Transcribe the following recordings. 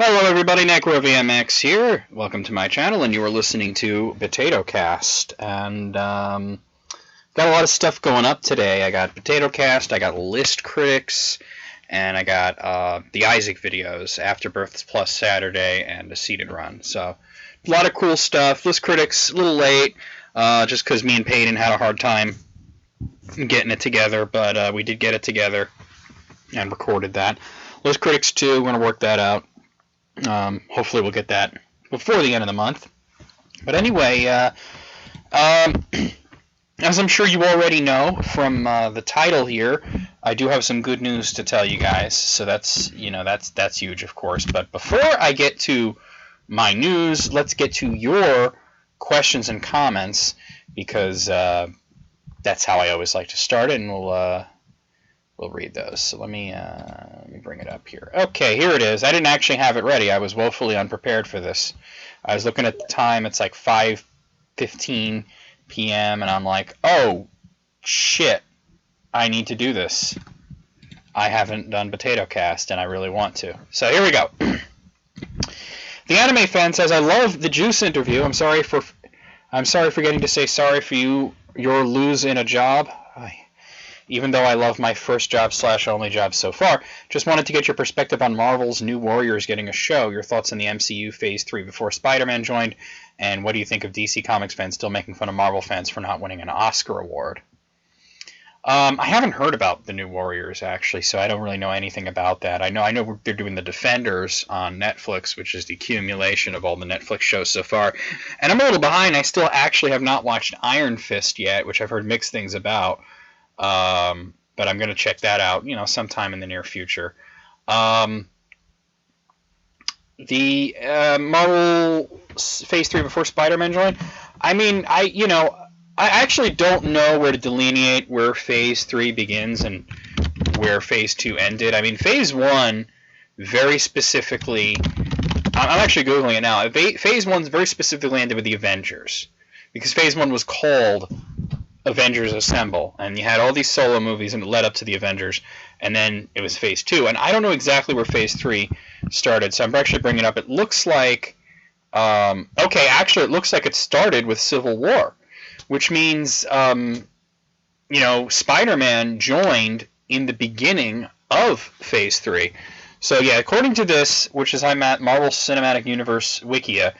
Hello everybody, NecroVMX here. Welcome to my channel, and you are listening to POTATOCAST. And got a lot of stuff going up today. I got POTATOCAST, I got List Critics, and I got the Isaac videos, Afterbirths Plus Saturday, and a Seated Run. So a lot of cool stuff. List Critics a little late, just because me and Peyton had a hard time getting it together, but we did get it together and recorded that. List Critics 2, we're going to work that out. Hopefully we'll get that before the end of the month. But anyway, as I'm sure you already know from the title here, I do have some good news to tell you guys. So that's huge, of course. But before I get to my news, let's get to your questions and comments, because that's how I always like to start it, and we'll read those. So let me bring it up here. Okay, here it is. I didn't actually have it ready. I was woefully unprepared for this. I was looking at the time. It's like 5:15 p.m. and I'm like, oh shit, I need to do this. I haven't done POTATOCAST and I really want to. So here we go. The Anime Fan says, I love the Juice interview. I'm sorry for getting to say sorry for you're losing a job. Even though I love my first job / only job so far, just wanted to get your perspective on Marvel's New Warriors getting a show, your thoughts on the MCU Phase 3 before Spider-Man joined, and what do you think of DC Comics fans still making fun of Marvel fans for not winning an Oscar award? I haven't heard about the New Warriors, actually, so I don't really know anything about that. I know they're doing the Defenders on Netflix, which is the accumulation of all the Netflix shows so far. And I'm a little behind. I still actually have not watched Iron Fist yet, which I've heard mixed things about. But I'm going to check that out, sometime in the near future. The Marvel Phase 3 before Spider-Man joined, I mean, I actually don't know where to delineate where Phase 3 begins and where Phase 2 ended. I mean, Phase 1 very specifically, I'm actually Googling it now. Phase 1 very specifically ended with the Avengers, because Phase 1 was called Avengers Assemble, and you had all these solo movies and it led up to the Avengers, and then it was Phase 2, and I don't know exactly where Phase 3 started, so I'm actually bringing it up. It looks like it looks like it started with Civil War, which means Spider-Man joined in the beginning of Phase 3. So yeah, according to this, which is I'm at Marvel Cinematic Universe Wikia,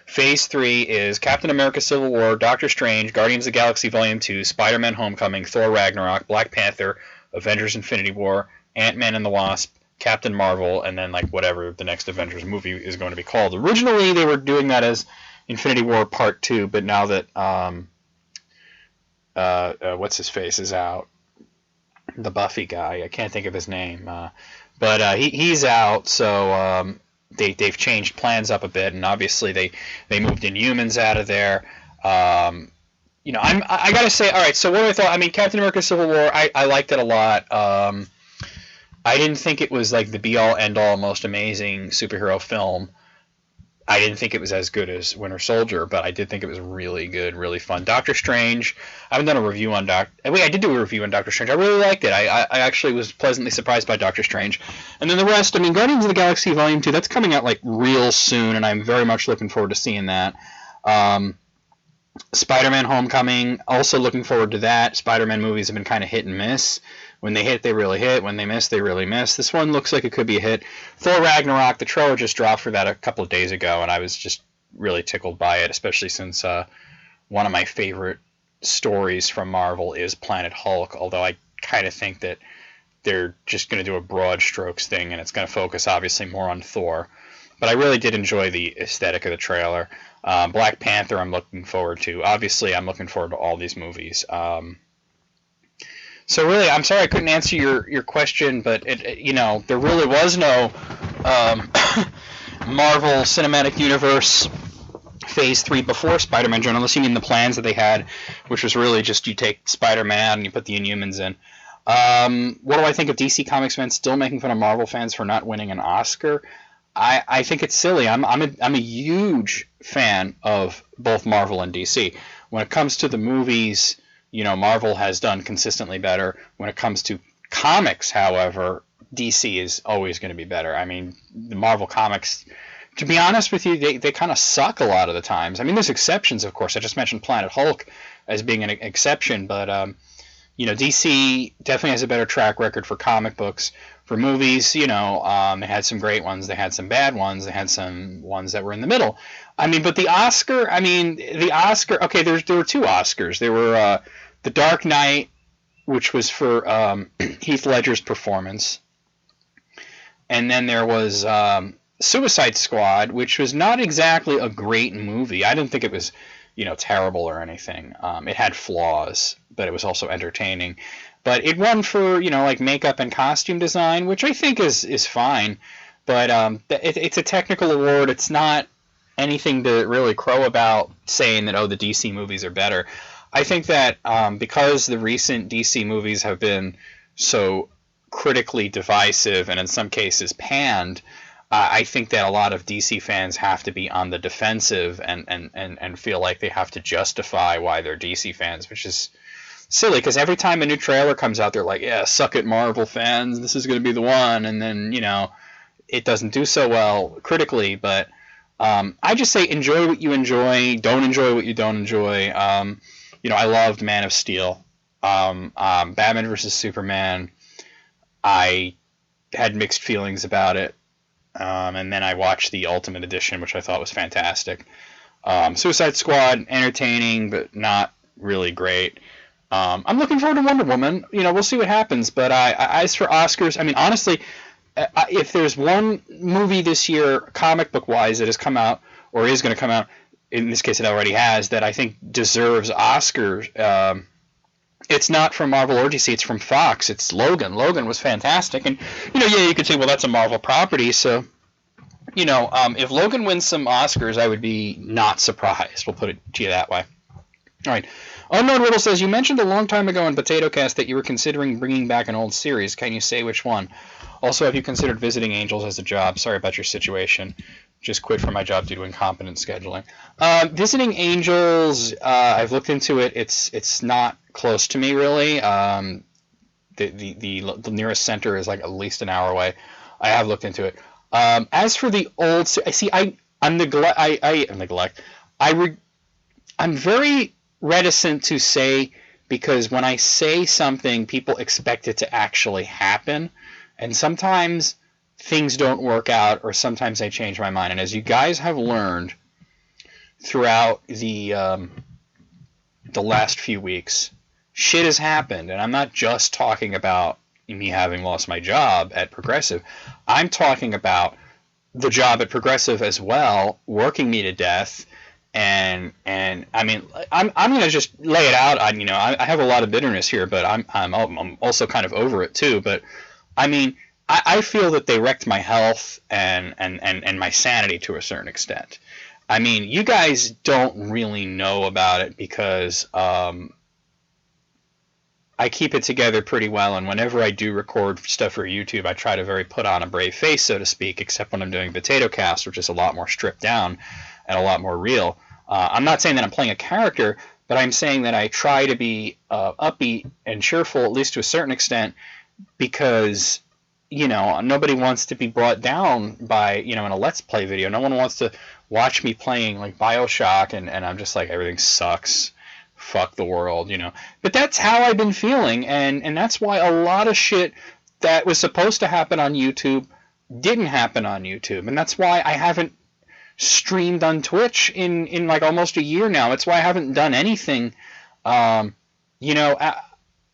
Phase 3 is Captain America Civil War, Doctor Strange, Guardians of the Galaxy Volume 2, Spider-Man Homecoming, Thor Ragnarok, Black Panther, Avengers Infinity War, Ant-Man and the Wasp, Captain Marvel, and then like whatever the next Avengers movie is going to be called. Originally they were doing that as Infinity War Part 2, but now that what's his face is out, the Buffy guy, I can't think of his name, but he's out, so they've changed plans up a bit, and obviously they moved Inhumans out of there. I gotta say, all right. So what I thought, I mean, Captain America: Civil War, I liked it a lot. I didn't think it was like the be all end all most amazing superhero film. I didn't think it was as good as Winter Soldier, but I did think it was really good, really fun. Doctor Strange, I haven't done a review on I did do a review on Doctor Strange. I really liked it. I actually was pleasantly surprised by Doctor Strange. And then the rest, I mean, Guardians of the Galaxy Volume 2, that's coming out like real soon, and I'm very much looking forward to seeing that. Spider-Man Homecoming, also looking forward to that. Spider-Man movies have been kind of hit and miss. When they hit, they really hit. When they miss, they really miss. This one looks like it could be a hit. Thor Ragnarok, the trailer just dropped for that a couple of days ago, and I was just really tickled by it, especially since one of my favorite stories from Marvel is Planet Hulk, although I kind of think that they're just going to do a broad strokes thing, and it's going to focus obviously more on Thor. But I really did enjoy the aesthetic of the trailer. Black Panther I'm looking forward to. Obviously, I'm looking forward to all these movies. So really, I'm sorry I couldn't answer your question, but there really was no Marvel Cinematic Universe Phase 3 before Spider-Man joined, unless you mean the plans that they had, which was really just you take Spider-Man and you put the Inhumans in. What do I think of DC Comics fans still making fun of Marvel fans for not winning an Oscar? I think it's silly. I'm a huge fan of both Marvel and DC. When it comes to the movies, Marvel has done consistently better. When it comes to comics, however, DC is always going to be better. I mean, the Marvel comics to be honest with you, they kind of suck a lot of the times. I mean, there's exceptions, of course. I just mentioned Planet Hulk as being an exception, but you know, DC definitely has a better track record for comic books. For movies, you know, they had some great ones, they had some bad ones, they had some ones that were in the middle. I mean, but the Oscar, okay, there were two Oscars. There were The Dark Knight, which was for Heath Ledger's performance, and then there was Suicide Squad, which was not exactly a great movie. I didn't think it was, you know, terrible or anything. It had flaws, but it was also entertaining. But it won for, you know, like makeup and costume design, which I think is fine. But it's a technical award. It's not anything to really crow about, saying that, oh, the DC movies are better. I think that because the recent DC movies have been so critically divisive and in some cases panned, I think that a lot of DC fans have to be on the defensive and feel like they have to justify why they're DC fans, which is silly, because every time a new trailer comes out, they're like, yeah, suck it, Marvel fans, this is going to be the one, and then, you know, it doesn't do so well critically. But I just say enjoy what you enjoy, don't enjoy what you don't enjoy. You know, I loved Man of Steel. Batman vs. Superman, I had mixed feelings about it, and then I watched the Ultimate Edition, which I thought was fantastic. Suicide Squad, entertaining, but not really great. I'm looking forward to Wonder Woman. You know, we'll see what happens. But as for Oscars, I mean, honestly, if there's one movie this year, comic book wise, that has come out or is going to come out, in this case it already has, that I think deserves Oscars, it's not from Marvel or DC, it's from Fox. It's Logan. Logan was fantastic. And, you know, yeah, you could say, well, that's a Marvel property. So, you know, if Logan wins some Oscars, I would be not surprised. We'll put it to you that way. All right. Unknown Riddle says, you mentioned a long time ago in PotatoCast that you were considering bringing back an old series. Can you say which one? Also, have you considered visiting Angels as a job? Sorry about your situation. Just quit from my job due to incompetent scheduling. Visiting Angels, I've looked into it. It's not close to me, really. The nearest center is like at least an hour away. I have looked into it. As for the old, I'm very reticent to say, because when I say something, people expect it to actually happen, and sometimes things don't work out, or sometimes I change my mind. And as you guys have learned throughout the last few weeks, shit has happened, and I'm not just talking about me having lost my job at Progressive. I'm talking about the job at Progressive as well, working me to death. And I mean, I'm gonna just lay it out on, you know, I have a lot of bitterness here, but I'm also kind of over it too. But I mean, I feel that they wrecked my health and my sanity to a certain extent. I mean, you guys don't really know about it because I keep it together pretty well, and whenever I do record stuff for YouTube, I try to very put on a brave face, so to speak, except when I'm doing PotatoCast, which is a lot more stripped down and a lot more real. I'm not saying that I'm playing a character, but I'm saying that I try to be upbeat and cheerful, at least to a certain extent, because, you know, nobody wants to be brought down by, you know, in a Let's Play video. No one wants to watch me playing like BioShock, and I'm just like, everything sucks. Fuck the world, you know. But that's how I've been feeling, and that's why a lot of shit that was supposed to happen on YouTube didn't happen on YouTube, and that's why I haven't streamed on Twitch in like almost a year now. It's why I haven't done anything. You know,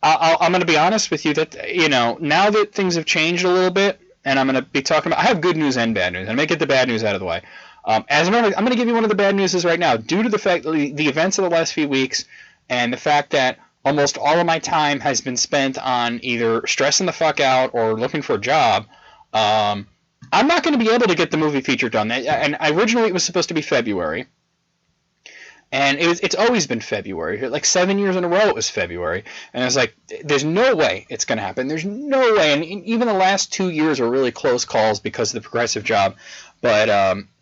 I'm going to be honest with you that, you know, now that things have changed a little bit, and I'm going to be talking about, I have good news and bad news. I'm going to get the bad news out of the way. As a matter of fact, I'm going to give you one of the bad news right now. Due to the fact that the events of the last few weeks and the fact that almost all of my time has been spent on either stressing the fuck out or looking for a job, I'm not going to be able to get the movie feature done. And originally it was supposed to be February. And it's always been February. Like 7 years in a row it was February. And I was like, there's no way it's going to happen. There's no way. And even the last 2 years were really close calls because of the Progressive job. But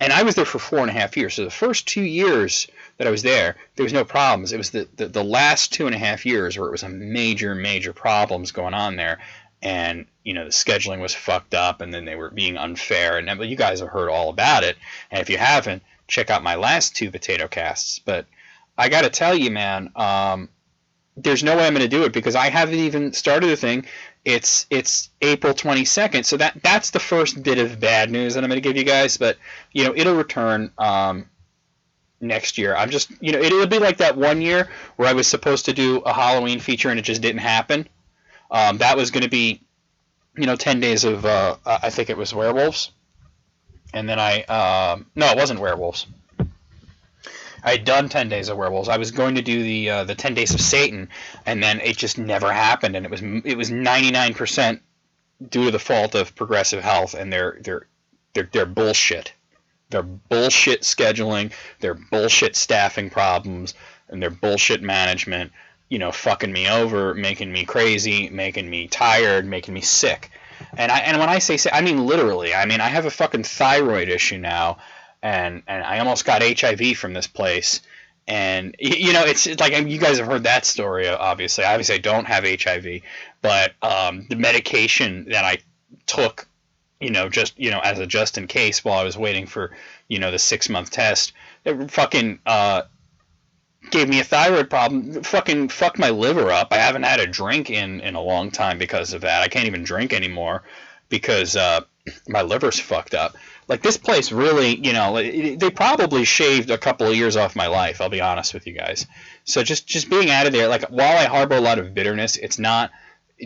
and I was there for 4.5 years. So the first 2 years that I was there was no problems. It was the last 2.5 years where it was a major problems going on there. and you know the scheduling was fucked up, and then they were being unfair, and you guys have heard all about it, and if you haven't, check out my last 2 potato casts. But I gotta tell you, man, there's no way I'm gonna do it because I haven't even started the thing. It's April 22nd, so that's the first bit of bad news that I'm gonna give you guys. But you know it'll return next year. I'm just, you know, it'll be like that one year where I was supposed to do a Halloween feature and it just didn't happen. That was going to be, you know, 10 days of, I think it was werewolves. And then no, it wasn't werewolves. I had done 10 days of werewolves. I was going to do the 10 days of Satan, and then it just never happened. And it was 99% due to the fault of Progressive Health and their bullshit. Their bullshit scheduling, their bullshit staffing problems, and their bullshit management, you know, fucking me over, making me crazy, making me tired, making me sick. And when I say sick, I mean literally. I mean, I have a fucking thyroid issue now, and I almost got HIV from this place. And, you know, it's like, you guys have heard that story, obviously. Obviously, I don't have HIV, but the medication that I took, you know, just, you know, as a just in case while I was waiting for, you know, the 6-month test, it fucking gave me a thyroid problem, fucking fucked my liver up. I haven't had a drink in a long time because of that. I can't even drink anymore because my liver's fucked up. Like, this place really, you know, they probably shaved a couple of years off my life, I'll be honest with you guys. So just being out of there, like, while I harbor a lot of bitterness, it's not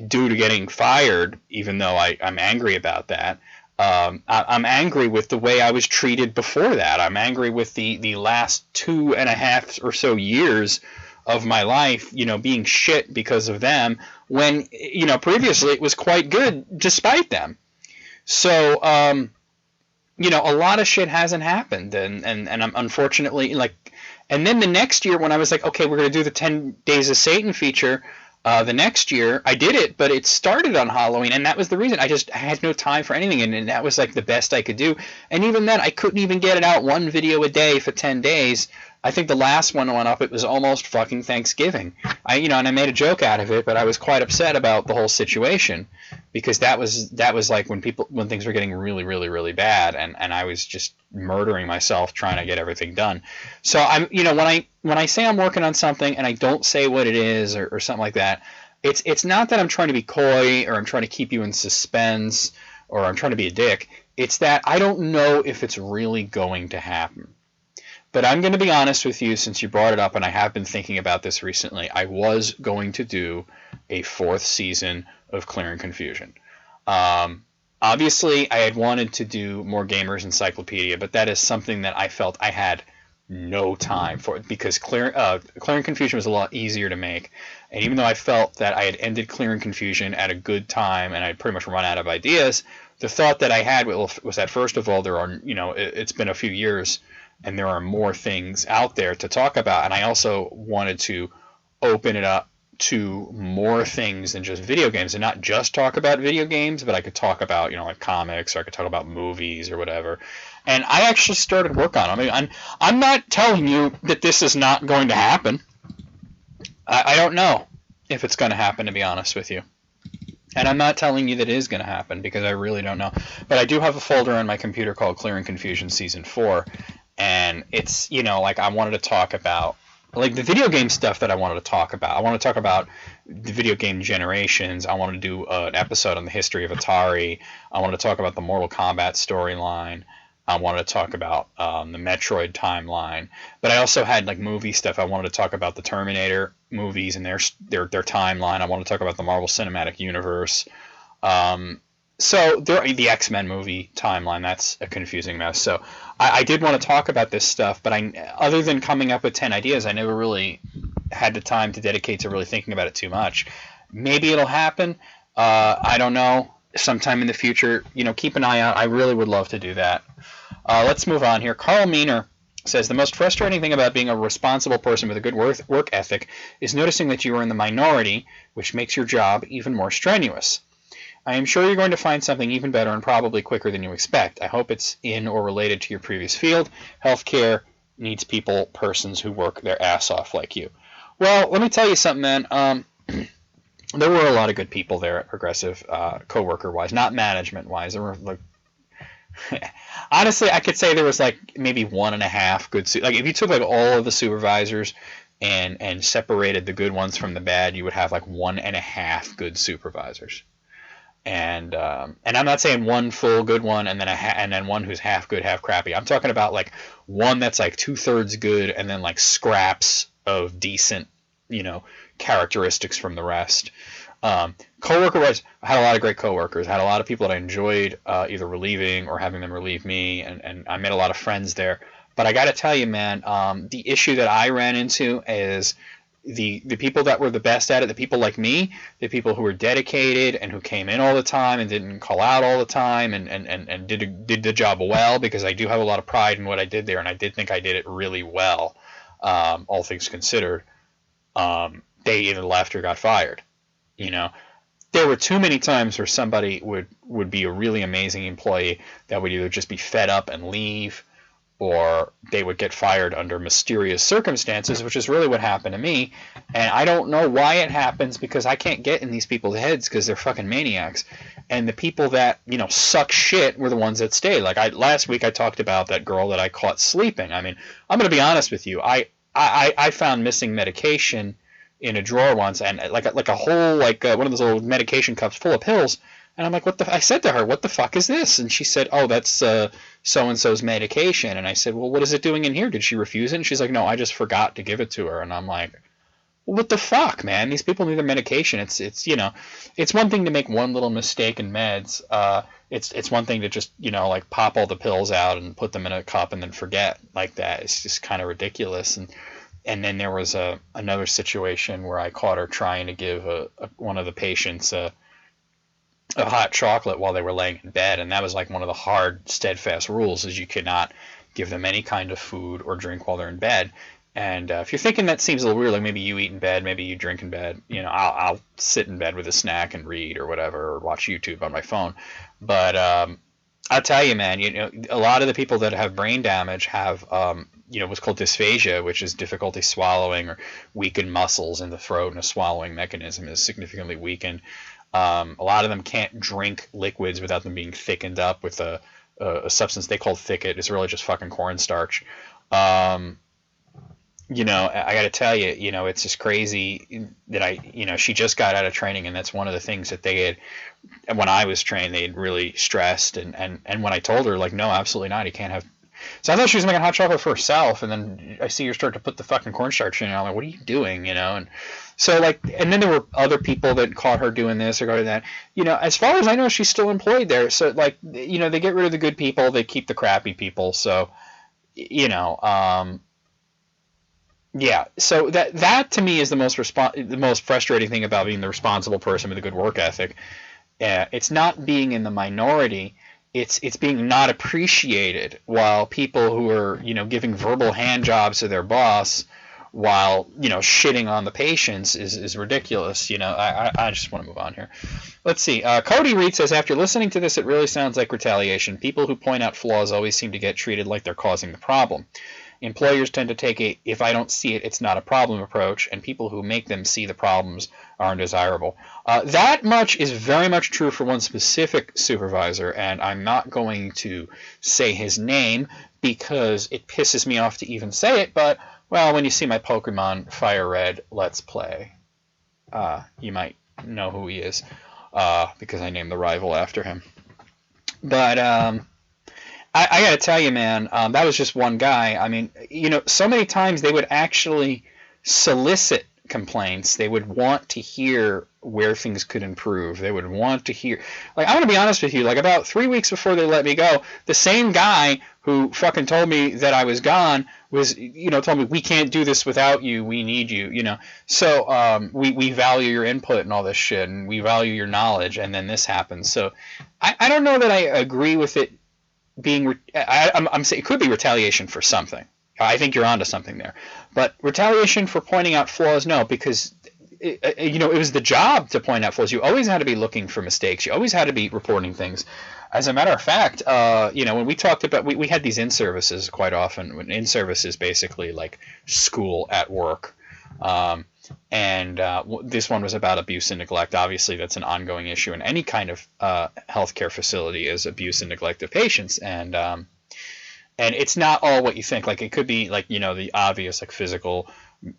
due to getting fired, even though I'm angry about that. I'm angry with the way I was treated before that. I'm angry with the last 2.5 or so years of my life, you know, being shit because of them, when, you know, previously it was quite good despite them. So, you know, a lot of shit hasn't happened, and I'm unfortunately, like, and then the next year when I was like, okay, we're going to do the 10 Days of Satan feature, the next year, I did it, but it started on Halloween, and that was the reason. I had no time for anything, and that was like the best I could do. And even then, I couldn't even get it out 1 video a day for 10 days. I think the last one went up, it was almost fucking Thanksgiving. You know, and I made a joke out of it, but I was quite upset about the whole situation, because that was like when things were getting really, really, really bad, and I was just murdering myself trying to get everything done. So I'm, you know, when I say I'm working on something and I don't say what it is or something like that, it's not that I'm trying to be coy or I'm trying to keep you in suspense or I'm trying to be a dick. It's that I don't know if it's really going to happen. But I'm going to be honest with you, since you brought it up, and I have been thinking about this recently. I was going to do a 4th season of Clear & Confusion. Obviously, I had wanted to do more Gamers Encyclopedia, but that is something that I felt I had no time for, because Clear & Confusion was a lot easier to make. And even though I felt that I had ended Clear & Confusion at a good time and I'd pretty much run out of ideas, the thought that I had was that, first of all, there are, you know, it's been a few years and there are more things out there to talk about. And I also wanted to open it up to more things than just video games, and not just talk about video games, but I could talk about, you know, like comics, or I could talk about movies or whatever. And I actually started work on it. I mean, I'm not telling you that this is not going to happen. I don't know if it's going to happen, to be honest with you. And I'm not telling you that it is going to happen, because I really don't know. But I do have a folder on my computer called Clear & Confusion Season 4. And it's, you know, like, I wanted to talk about, like, the video game stuff that I wanted to talk about. I want to talk about the video game generations. I wanted to do an episode on the history of Atari. I wanted to talk about the Mortal Kombat storyline. I wanted to talk about the Metroid timeline. But I also had, like, movie stuff. I wanted to talk about the Terminator movies and their timeline. I want to talk about the Marvel Cinematic Universe. So the X-Men movie timeline, that's a confusing mess. So I did want to talk about this stuff, but other than coming up with 10 ideas, I never really had the time to dedicate to really thinking about it too much. Maybe it'll happen. I don't know. Sometime in the future, you know, keep an eye out. I really would love to do that. Let's move on here. Carl Meaner says, the most frustrating thing about being a responsible person with a good work ethic is noticing that you are in the minority, which makes your job even more strenuous. I am sure you're going to find something even better and probably quicker than you expect. I hope it's in or related to your previous field. Healthcare needs persons who work their ass off like you. Well, let me tell you something, man. there were a lot of good people there at Progressive, coworker wise, not management wise. There were like, honestly, I could say there was like maybe 1.5 good. Like if you took like all of the supervisors and separated the good ones from the bad, you would have like 1.5 good supervisors. And I'm not saying one full good one and then and then one who's half good, half crappy. I'm talking about like one that's like 2/3 good and then like scraps of decent, you know, characteristics from the rest. Coworker wise, I had a lot of great coworkers. I had a lot of people that I enjoyed either relieving or having them relieve me, and I made a lot of friends there. But I got to tell you, man, the issue that I ran into is the people that were the best at it, the people like me, the people who were dedicated and who came in all the time and didn't call out all the time and did the job well, because I do have a lot of pride in what I did there, and I did think I did it really well, all things considered. They either left or got fired. You know, there were too many times where somebody would be a really amazing employee that would either just be fed up and leave, or they would get fired under mysterious circumstances, which is really what happened to me. And I don't know why it happens, because I can't get in these people's heads because they're fucking maniacs. And the people that, you know, suck shit were the ones that stayed. Like last week I talked about that girl that I caught sleeping. I mean, I'm going to be honest with you. I found missing medication in a drawer once, and like a whole one of those little medication cups full of pills. And I'm like, what the? I said to her, what the fuck is this? And she said, oh, that's so-and-so's medication. And I said, well, what is it doing in here? Did she refuse it? And she's like, no, I just forgot to give it to her. And I'm like, well, what the fuck, man? These people need their medication. It's you know, it's one thing to make one little mistake in meds. It's one thing to just, you know, like pop all the pills out and put them in a cup and then forget like that. It's just kind of ridiculous. And then there was another situation where I caught her trying to give one of the patients a hot chocolate while they were laying in bed, and that was like one of the hard, steadfast rules, is you cannot give them any kind of food or drink while they're in bed. And if you're thinking that seems a little weird, like maybe you eat in bed, maybe you drink in bed, you know, I'll sit in bed with a snack and read or whatever, or watch YouTube on my phone. But I'll tell you, man, you know, a lot of the people that have brain damage have you know, what's called dysphagia, which is difficulty swallowing or weakened muscles in the throat, and a swallowing mechanism is significantly weakened. A lot of them can't drink liquids without them being thickened up with a substance they call thicket. It's really just fucking cornstarch. You know, I got to tell you, you know, it's just crazy that you know, she just got out of training, and that's one of the things that they had, when I was trained, they had really stressed. And when I told her, like, no, absolutely not, you can't have. So I thought she was making hot chocolate for herself, and then I see her start to put the fucking cornstarch in, and I'm like, what are you doing, you know? And so, like, and then there were other people that caught her doing this or doing that. You know, as far as I know, she's still employed there. So, like, you know, they get rid of the good people, they keep the crappy people. So, you know, yeah. So that to me is the most frustrating thing about being the responsible person with a good work ethic. It's not being in the minority. It's being not appreciated, while people who are, you know, giving verbal hand jobs to their boss while, you know, shitting on the patients is ridiculous. You know, I just want to move on here. Let's see. Cody Reed says, after listening to this, it really sounds like retaliation. People who point out flaws always seem to get treated like they're causing the problem. Employers tend to take a "if I don't see it, it's not a problem" approach, and people who make them see the problems are undesirable. That much is very much true for one specific supervisor, and I'm not going to say his name because it pisses me off to even say it, but, well, when you see my Pokemon Fire Red Let's Play, you might know who he is, because I named the rival after him. But, I got to tell you, man, that was just one guy. I mean, you know, so many times they would actually solicit complaints. They would want to hear where things could improve. They would want to hear, like, I'm going to be honest with you, like about 3 weeks before they let me go, the same guy who fucking told me that I was gone was, you know, told me, we can't do this without you, we need you, you know. So we value your input and all this shit, and we value your knowledge, and then this happens. So I don't know that I agree with it being, I'm saying it could be retaliation for something. I think you're onto something there. But retaliation for pointing out flaws, no, because you know, it was the job to point out flaws. You always had to be looking for mistakes. You always had to be reporting things. As a matter of fact, you know, when we talked about, we had these in-services quite often. In-services basically like school at work. This one was about abuse and neglect. Obviously, that's an ongoing issue in any kind of healthcare facility, is abuse and neglect of patients. And it's not all what you think. Like, it could be like, you know, the obvious, like physical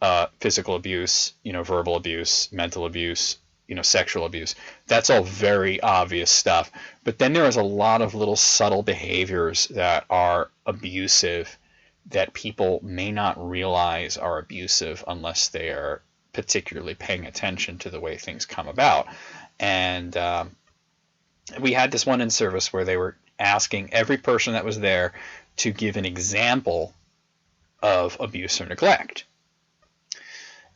abuse, you know, verbal abuse, mental abuse, you know, sexual abuse. That's all very obvious stuff. But then there is a lot of little subtle behaviors that are abusive that people may not realize are abusive unless they are particularly paying attention to the way things come about. And we had this one in service where they were asking every person that was there to give an example of abuse or neglect.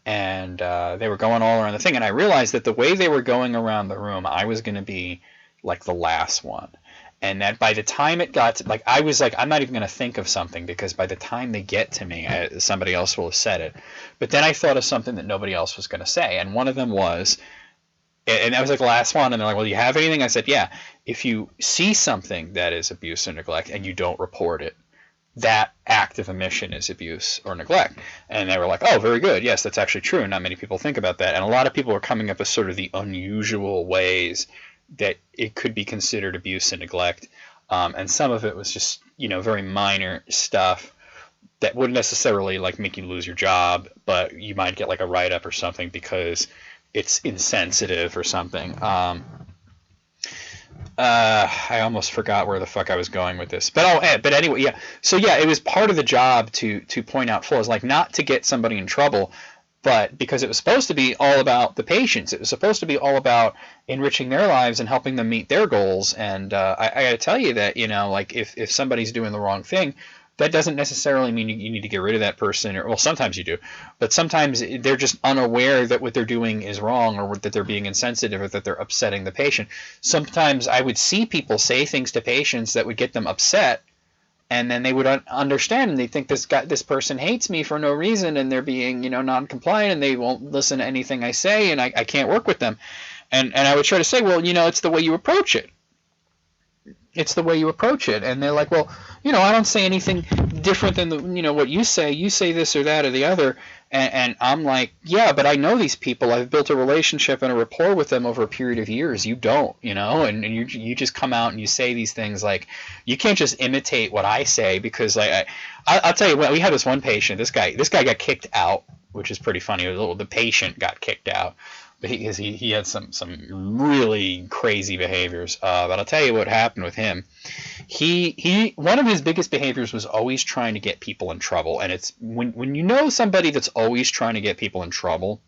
And they were going all around the thing, and I realized that the way they were going around the room, I was going to be like the last one. And that by the time it got to, like, I was like, I'm not even going to think of something, because by the time they get to me, somebody else will have said it. But then I thought of something that nobody else was going to say, and one of them was, and that was like the last one, and they're like, well, do you have anything? I said, yeah, if you see something that is abuse or neglect and you don't report it, that act of omission is abuse or neglect. And they were like, oh, very good. Yes, that's actually true. And not many people think about that. And a lot of people are coming up with sort of the unusual ways that it could be considered abuse and neglect. And some of it was just, you know, very minor stuff that wouldn't necessarily like make you lose your job, but you might get like a write-up or something because it's insensitive or something. I almost forgot where the fuck I was going with this, but anyway, yeah. So yeah, it was part of the job to point out flaws, like not to get somebody in trouble, but because it was supposed to be all about the patients. It was supposed to be all about enriching their lives and helping them meet their goals. And I got to tell you that, you know, like if somebody's doing the wrong thing, that doesn't necessarily mean you need to get rid of that person. Or, well, sometimes you do, but sometimes they're just unaware that what they're doing is wrong, or that they're being insensitive, or that they're upsetting the patient. Sometimes I would see people say things to patients that would get them upset, and then they would understand, and they think this person hates me for no reason, and they're being, you know, non-compliant, and they won't listen to anything I say, and I can't work with them. And I would try to say, well, you know, it's the way you approach it. It's the way you approach it. And they're like, well, you know, I don't say anything different than you know, what you say. You say this or that or the other. And I'm like, yeah, but I know these people. I've built a relationship and a rapport with them over a period of years. You don't, you know, and you just come out and you say these things. Like, you can't just imitate what I say, because like I'll tell you what, we had this one patient. This guy got kicked out, which is pretty funny. The patient got kicked out. Because he had some really crazy behaviors. But I'll tell you what happened with him. He one of his biggest behaviors was always trying to get people in trouble. And it's when you know somebody that's always trying to get people in trouble,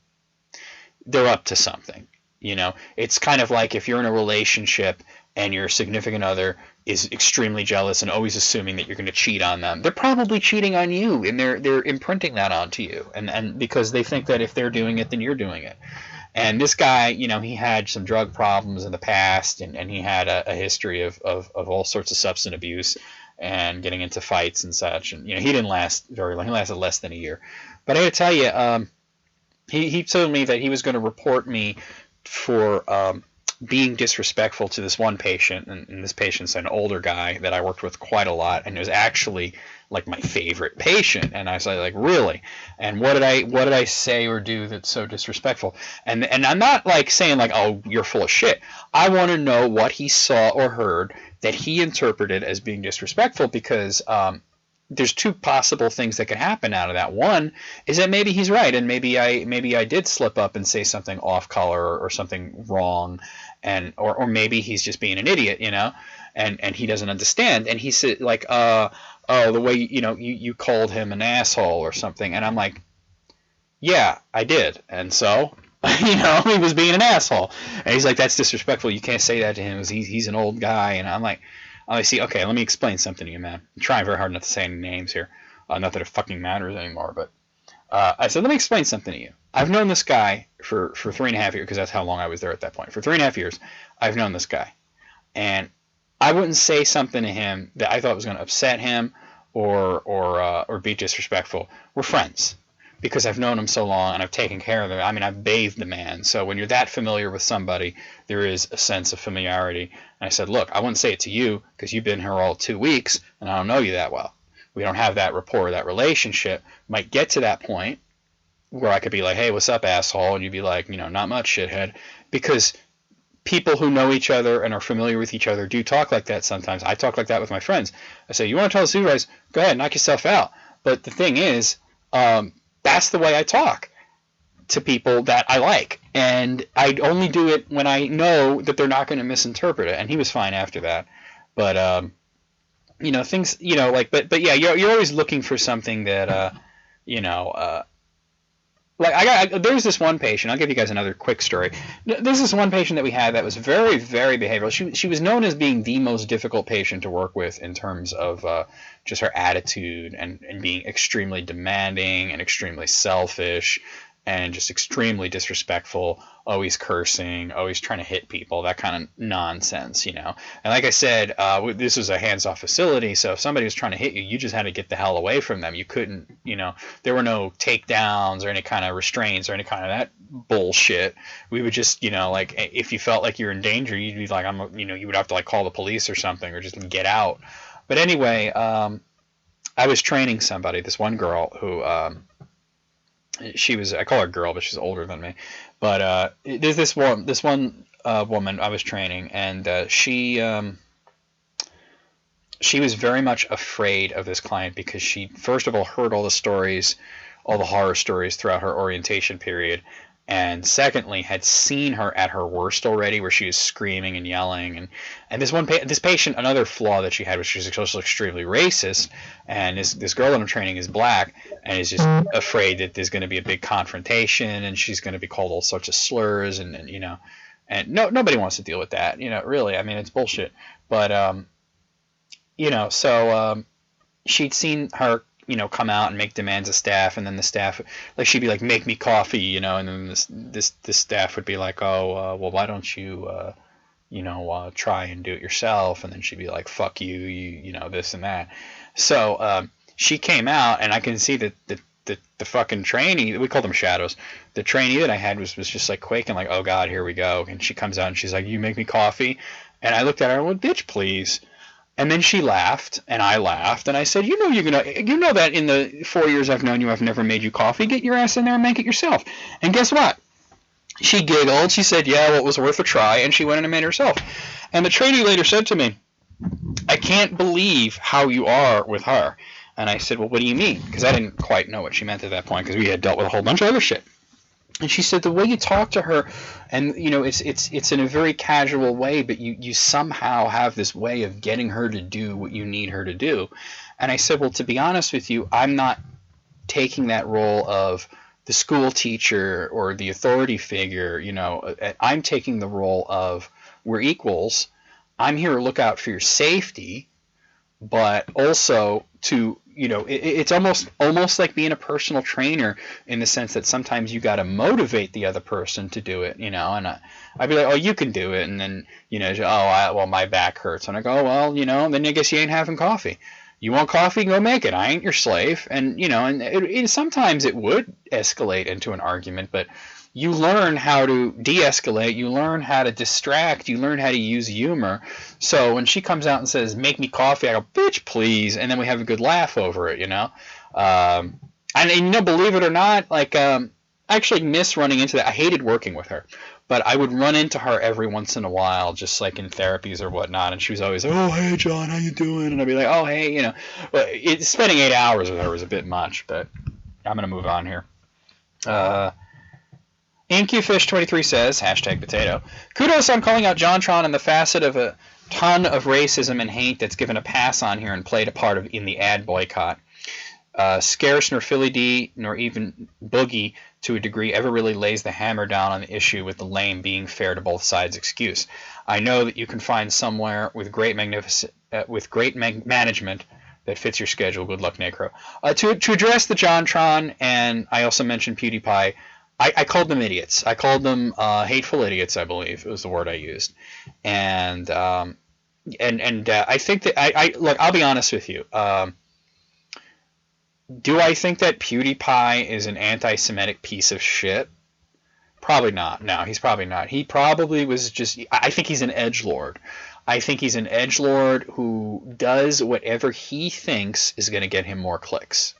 they're up to something. You know, it's kind of like if you're in a relationship and your significant other is extremely jealous and always assuming that you're going to cheat on them. They're probably cheating on you, and they're imprinting that onto you. And because they think that if they're doing it, then you're doing it. And this guy, you know, he had some drug problems in the past, and he had a history of all sorts of substance abuse and getting into fights and such. And, you know, he didn't last very long. He lasted less than a year. But I got to tell you, he told me that he was going to report me for being disrespectful to this one patient. And this patient's an older guy that I worked with quite a lot, and it was actually like my favorite patient. And I was like, really? And what did I say or do that's so disrespectful? And I'm not like saying like, oh, you're full of shit. I want to know what he saw or heard that he interpreted as being disrespectful, because there's two possible things that could happen out of that. One is that maybe he's right, and maybe I did slip up and say something off color or something wrong, and or maybe he's just being an idiot, you know, and he doesn't understand. And he said like, oh, the way, you know, you called him an asshole or something. And I'm like, yeah, I did. And so, you know, he was being an asshole. And he's like, that's disrespectful. You can't say that to him. He's an old guy. And I'm like, I see, okay, let me explain something to you, man. I'm trying very hard not to say any names here. Not that it fucking matters anymore, but I said, let me explain something to you. I've known this guy for 3.5 years, because that's how long I was there at that point. For 3.5 years, I've known this guy. And I wouldn't say something to him that I thought was going to upset him or be disrespectful. We're friends, because I've known him so long and I've taken care of him. I mean, I've bathed the man. So when you're that familiar with somebody, there is a sense of familiarity. And I said, look, I wouldn't say it to you because you've been here all 2 weeks and I don't know you that well. We don't have that rapport, that relationship. Might get to that point, where I could be like, hey, what's up, asshole? And you'd be like, you know, not much, shithead. Because people who know each other and are familiar with each other do talk like that sometimes. I talk like that with my friends. I say, you want to tell the supervisor, go ahead, knock yourself out. But the thing is, that's the way I talk to people that I like. And I only do it when I know that they're not going to misinterpret it. And he was fine after that. But, you know, things, you know, like, but yeah, you're always looking for something that, you know, like there's this one patient. I'll give you guys another quick story. There's this one patient that we had that was very, very behavioral. She was known as being the most difficult patient to work with in terms of just her attitude and being extremely demanding and extremely selfish and just extremely disrespectful, always cursing, always trying to hit people, that kind of nonsense, you know. And like I said, this was a hands-off facility, so if somebody was trying to hit you, you just had to get the hell away from them. You couldn't, you know, there were no takedowns or any kind of restraints or any kind of that bullshit. We would just, you know, like, if you felt like you're in danger, you'd be like, you know, you would have to like call the police or something or just get out. But anyway, I was training somebody, this one girl who, she was, I call her girl, but she's older than me. But there's this one woman I was training, and she was very much afraid of this client because she, first of all, heard all the stories, all the horror stories throughout her orientation period, and secondly, had seen her at her worst already, where she was screaming and yelling. And this patient, another flaw that she had was she was also extremely racist. And this girl that I'm training is black and is just afraid that there's going to be a big confrontation and she's going to be called all sorts of slurs and you know, and nobody wants to deal with that, you know, really. I mean, it's bullshit. But you know, so she'd seen her, you know, come out and make demands of staff, and then the staff, like, she'd be like, make me coffee, you know, and then this staff would be like, oh, well, why don't you, you know, try and do it yourself? And then she'd be like, fuck you, you know, this and that. So she came out, and I can see that the fucking trainee, we call them shadows, the trainee that I had was just like quaking, like, oh god, here we go. And she comes out and she's like, you make me coffee? And I looked at her and went, bitch, please. And then she laughed, and I laughed, and I said, you know that in the 4 years I've known you, I've never made you coffee. Get your ass in there and make it yourself. And guess what? She giggled. She said, yeah, well, it was worth a try, and she went in and made it herself. And the trainee later said to me, I can't believe how you are with her. And I said, well, what do you mean? Because I didn't quite know what she meant at that point, because we had dealt with a whole bunch of other shit. And she said the way you talk to her, and you know, it's in a very casual way, but you somehow have this way of getting her to do what you need her to do. And I said, well, to be honest with you, I'm not taking that role of the school teacher or the authority figure, you know. I'm taking the role of, we're equals. I'm here to look out for your safety, but also to, you know, it's almost like being a personal trainer in the sense that sometimes you got to motivate the other person to do it, you know. And I'd be like, oh, you can do it. And then, you know, well, my back hurts. And I go, well, you know, then I guess you ain't having coffee. You want coffee? Go make it. I ain't your slave. And, you know, and sometimes it would escalate into an argument, but you learn how to de-escalate, you learn how to distract, you learn how to use humor. So when she comes out and says, make me coffee, I go, bitch, please, and then we have a good laugh over it, you know. And you know, believe it or not, like, I actually miss running into that. I hated working with her, but I would run into her every once in a while, just like in therapies or whatnot, and she was always, oh, hey, John, how you doing? And I'd be like, oh, hey, you know. But spending 8 hours with her was a bit much, but I'm going to move on here. InQFish23 says, hashtag potato, kudos on calling out JonTron and the facet of a ton of racism and hate that's given a pass on here and played a part in the ad boycott. Scarce nor Philly D nor even Boogie to a degree ever really lays the hammer down on the issue with the lame being fair to both sides excuse. I know that you can find somewhere with great management that fits your schedule. Good luck, Necro. To address the JonTron, and I also mentioned PewDiePie, I called them idiots. I called them hateful idiots, I believe was the word I used. And I think that look, I'll be honest with you. Do I think that PewDiePie is an anti-Semitic piece of shit? Probably not. No, he's probably not. He probably was just, I think he's an edgelord. I think he's an edgelord who does whatever he thinks is going to get him more clicks.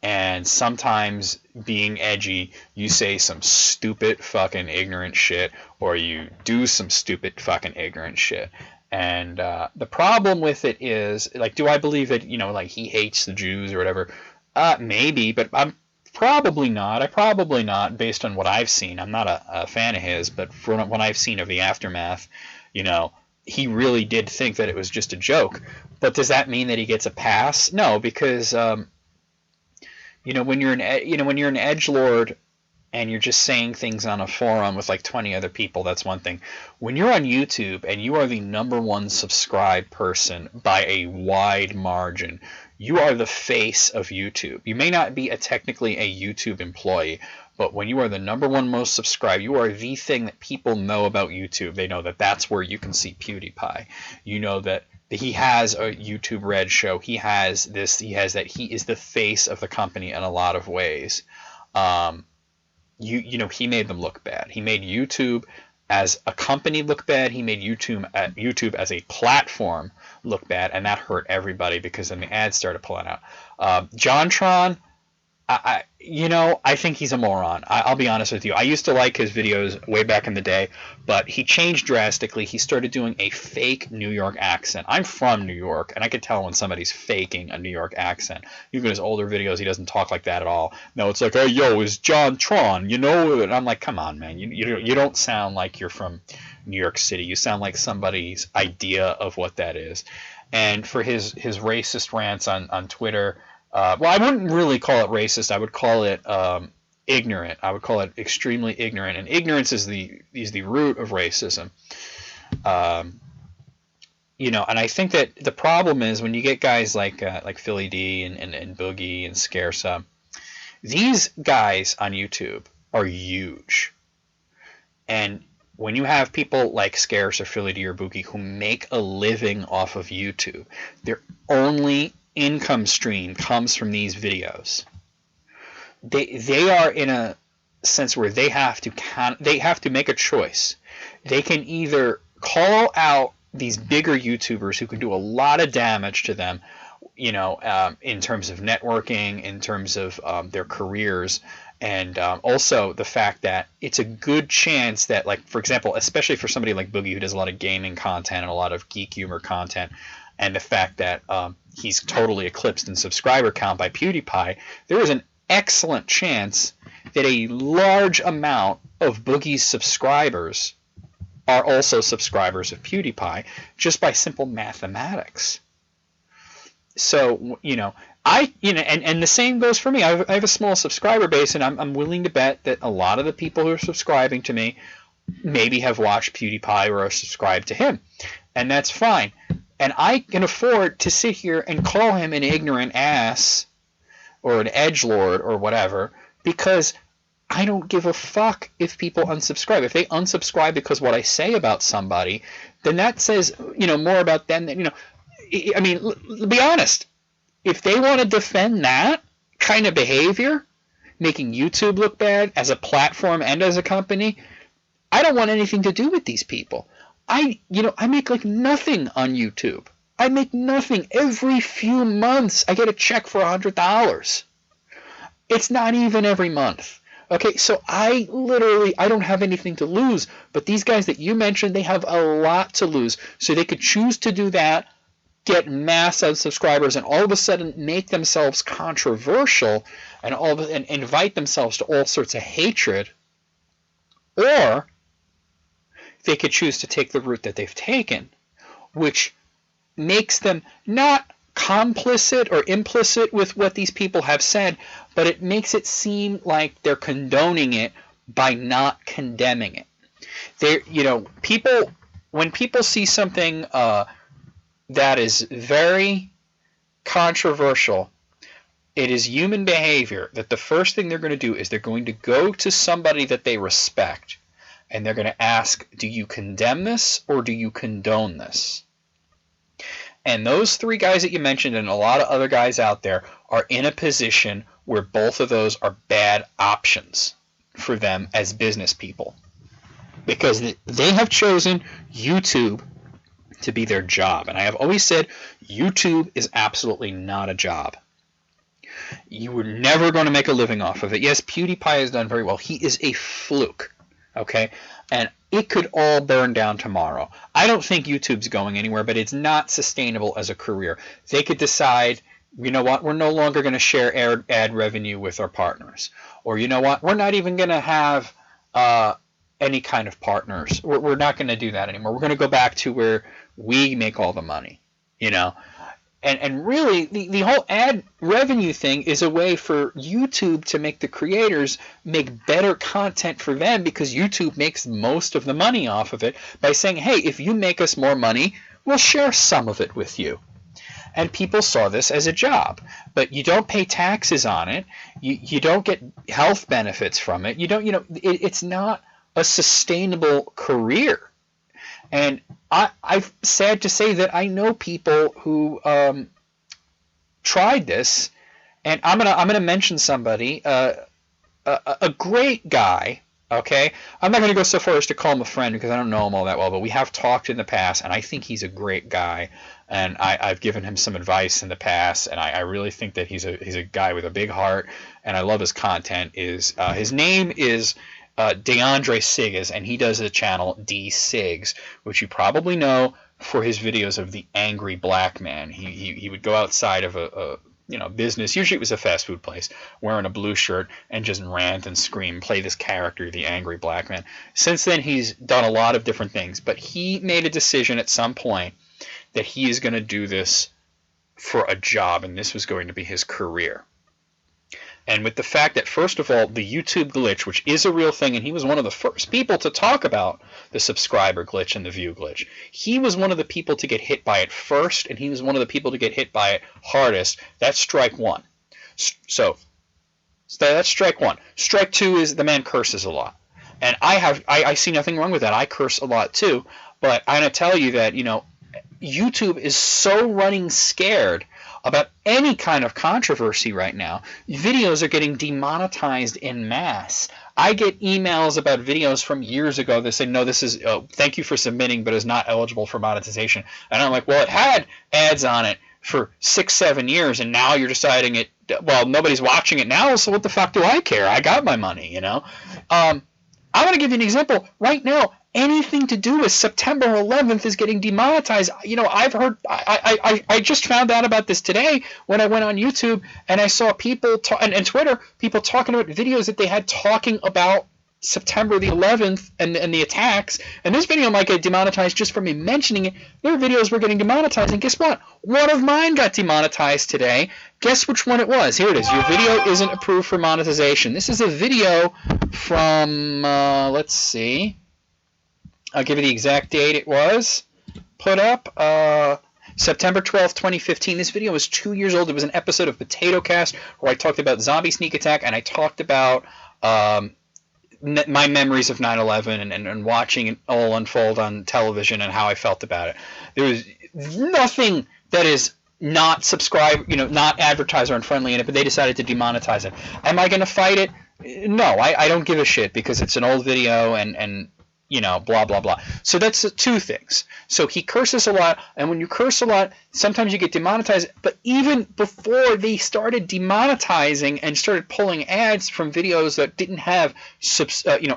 And sometimes, being edgy, you say some stupid fucking ignorant shit, or you do some stupid fucking ignorant shit. And the problem with it is, like, do I believe that, you know, like, he hates the Jews or whatever? Maybe, but I'm probably not. Probably not, based on what I've seen. I'm not a fan of his, but from what I've seen of the aftermath, you know, he really did think that it was just a joke. But does that mean that he gets a pass? No, because you know, when you're an edgelord and you're just saying things on a forum with like 20 other people, that's one thing. When you're on YouTube and you are the #1 subscribed person by a wide margin, you are the face of YouTube. You may not be technically a YouTube employee, but when you are the #1 most subscribed, you are the thing that people know about YouTube. They know that that's where you can see PewDiePie. You know that he has a YouTube Red show. He has this. He has that. He is the face of the company in a lot of ways. You know, he made them look bad. He made YouTube as a company look bad. He made YouTube as a platform look bad, and that hurt everybody because then the ads started pulling out. JonTron, you know, I think he's a moron. I'll be honest with you. I used to like his videos way back in the day, but he changed drastically. He started doing a fake New York accent. I'm from New York, and I could tell when somebody's faking a New York accent. Even his older videos, he doesn't talk like that at all. No, it's like, hey, yo, it's JonTron, you know? And I'm like, come on, man. You don't sound like you're from New York City. You sound like somebody's idea of what that is. And for his racist rants on Twitter, well, I wouldn't really call it racist. I would call it ignorant. I would call it extremely ignorant. And ignorance is the root of racism. You know, and I think that the problem is when you get guys like Philly D and Boogie and Scaresa, these guys on YouTube are huge. And when you have people like Scaresa or Philly D or Boogie who make a living off of YouTube, their only income stream comes from these videos. They are in a sense where they have to make a choice. They can either call out these bigger YouTubers who can do a lot of damage to them, you know, in terms of networking, in terms of their careers, and also the fact that it's a good chance that, like, for example, especially for somebody like Boogie who does a lot of gaming content and a lot of geek humor content, and the fact that he's totally eclipsed in subscriber count by PewDiePie, there is an excellent chance that a large amount of Boogie's subscribers are also subscribers of PewDiePie just by simple mathematics. So, you know, and the same goes for me. I have a small subscriber base, and I'm willing to bet that a lot of the people who are subscribing to me maybe have watched PewDiePie or are subscribed to him, and that's fine. And I can afford to sit here and call him an ignorant ass or an edgelord or whatever, because I don't give a fuck if people unsubscribe. If they unsubscribe because what I say about somebody, then that says, you know, more about them than, you know. I mean, be honest. If they want to defend that kind of behavior, making YouTube look bad as a platform and as a company, I don't want anything to do with these people. I make like nothing on YouTube. I make nothing. Every few months, I get a check for $100. It's not even every month. Okay, so I don't have anything to lose. But these guys that you mentioned, they have a lot to lose. So they could choose to do that, get mass subscribers, and all of a sudden make themselves controversial and invite themselves to all sorts of hatred. Or they could choose to take the route that they've taken, which makes them not complicit or implicit with what these people have said, but it makes it seem like they're condoning it by not condemning it. When people see something that is very controversial, it is human behavior that the first thing they're going to do is they're going to go to somebody that they respect, and they're going to ask, do you condemn this or do you condone this? And those three guys that you mentioned and a lot of other guys out there are in a position where both of those are bad options for them as business people, because they have chosen YouTube to be their job. And I have always said YouTube is absolutely not a job. You were never going to make a living off of it. Yes, PewDiePie has done very well. He is a fluke, okay? And it could all burn down tomorrow. I don't think YouTube's going anywhere, but it's not sustainable as a career. They could decide, you know what, we're no longer going to share ad revenue with our partners. Or you know what, we're not even going to have any kind of partners. We're not going to do that anymore. We're going to go back to where we make all the money, you know. And really, the whole ad revenue thing is a way for YouTube to make the creators make better content for them, because YouTube makes most of the money off of it by saying, hey, if you make us more money, we'll share some of it with you. And people saw this as a job. But you don't pay taxes on it. You don't get health benefits from it. You don't, you know, it's not a sustainable career. And I'm sad to say that I know people who tried this, and I'm gonna mention somebody, a great guy. Okay, I'm not gonna go so far as to call him a friend because I don't know him all that well, but we have talked in the past, and I think he's a great guy, and I've given him some advice in the past, and I really think that he's a guy with a big heart, and I love his content. His name is DeAndre Sigas, and he does the channel D Sigs, which you probably know for his videos of the angry black man. He would go outside of a business, usually it was a fast food place, wearing a blue shirt and just rant and scream, play this character, the angry black man. Since then, he's done a lot of different things, but he made a decision at some point that he is going to do this for a job, and this was going to be his career. And with the fact that, first of all, the YouTube glitch, which is a real thing, and he was one of the first people to talk about the subscriber glitch and the view glitch. He was one of the people to get hit by it first, and he was one of the people to get hit by it hardest. That's strike one. So that's strike one. Strike two is the man curses a lot. And I see nothing wrong with that. I curse a lot too. But I'm going to tell you that, you know, YouTube is so running scared about any kind of controversy right now. Videos are getting demonetized en masse. I get emails about videos from years ago that say, no, this is, thank you for submitting, but is not eligible for monetization. And I'm like, well, it had ads on it for 6-7 years, and now you're deciding it, well, nobody's watching it now, so what the fuck do I care? I got my money, you know? I'm going to give you an example. Right now, anything to do with September 11th is getting demonetized. You know, I've heard, I just found out about this today when I went on YouTube and I saw people, and Twitter, people talking about videos that they had talking about September the 11th and the attacks. And this video might get demonetized just for me mentioning it. Their videos were getting demonetized. And guess what? One of mine got demonetized today. Guess which one it was? Here it is. Your video isn't approved for monetization. This is a video from, let's see. I'll give you the exact date it was put up. September 12th, 2015. This video was 2 years old. It was an episode of POTATOCAST where I talked about zombie sneak attack, and I talked about my memories of 9/11 and watching it all unfold on television and how I felt about it. There was nothing that is not subscribe, you know, not advertiser unfriendly in it, but they decided to demonetize it. Am I going to fight it? No, I don't give a shit because it's an old video and you know, blah, blah, blah. So that's two things. So he curses a lot, and when you curse a lot, sometimes you get demonetized. But even before they started demonetizing and started pulling ads from videos that didn't have